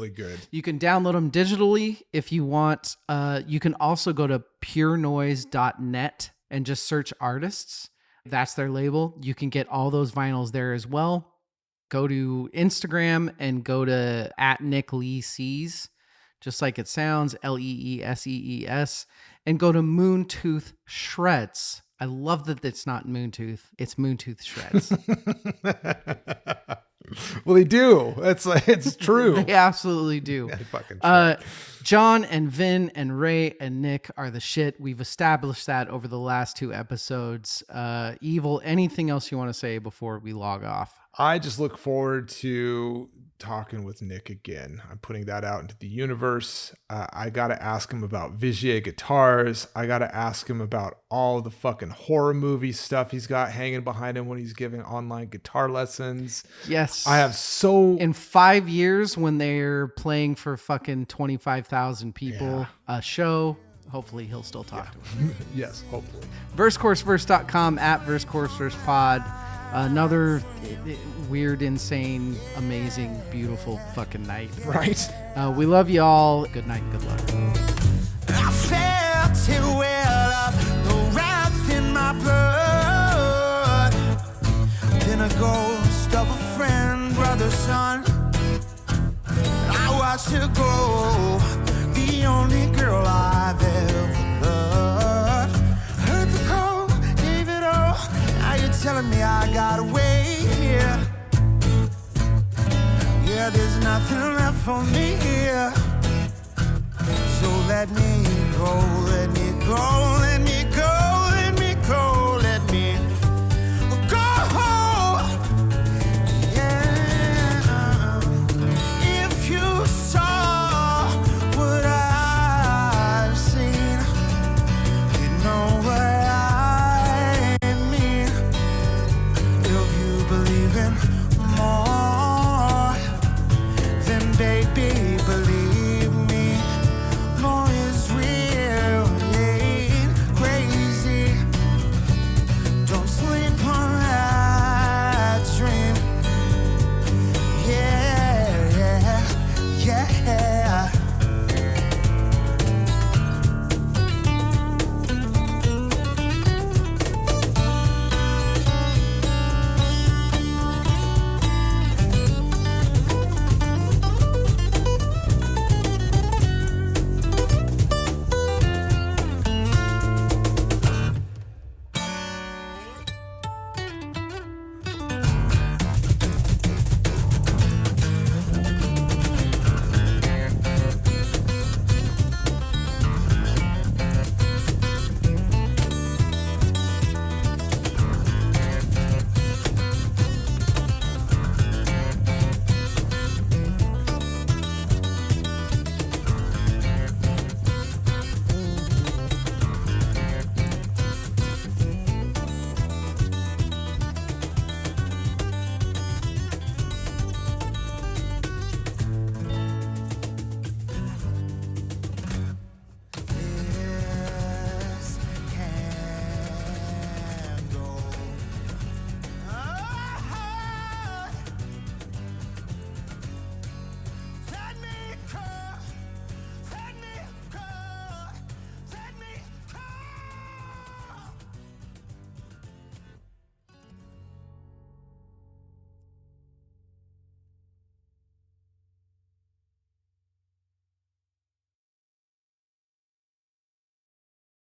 good. You can download them digitally if you want. You can also go to purenoise.net and just search artists. That's their label. You can get all those vinyls there as well. Go to Instagram and go to @NickLeeSees, just like it sounds, LeeSees, and go to Moontooth Shreds. I love that it's not Moontooth, it's Moontooth Shreds. Well, they do. It's true. They absolutely do. John and Vin and Ray and Nick are the shit. We've established that over the last 2 episodes. Evil, anything else you want to say before we log off? I just look forward to talking with Nick again. I'm putting that out into the universe. I got to ask him about Vigier guitars. I got to ask him about all the fucking horror movie stuff he's got hanging behind him when he's giving online guitar lessons. Yes. I have so... In 5 years, when they're playing for fucking 25,000 people a show, hopefully he'll still talk to us. Yes, hopefully. VerseCourseVerse.com at VerseCourseVersePod. Another weird, insane, amazing, beautiful fucking night. Right. We love you all. Good night. Good luck. I felt it well up, the wrath in my blood. Then a ghost of a friend, brother, son. I watched her go, the only girl I've ever loved. Heard the call, gave it all. Now you're telling me I gotta wait here. Yeah, there's nothing left for me here. So let me go, let me go, let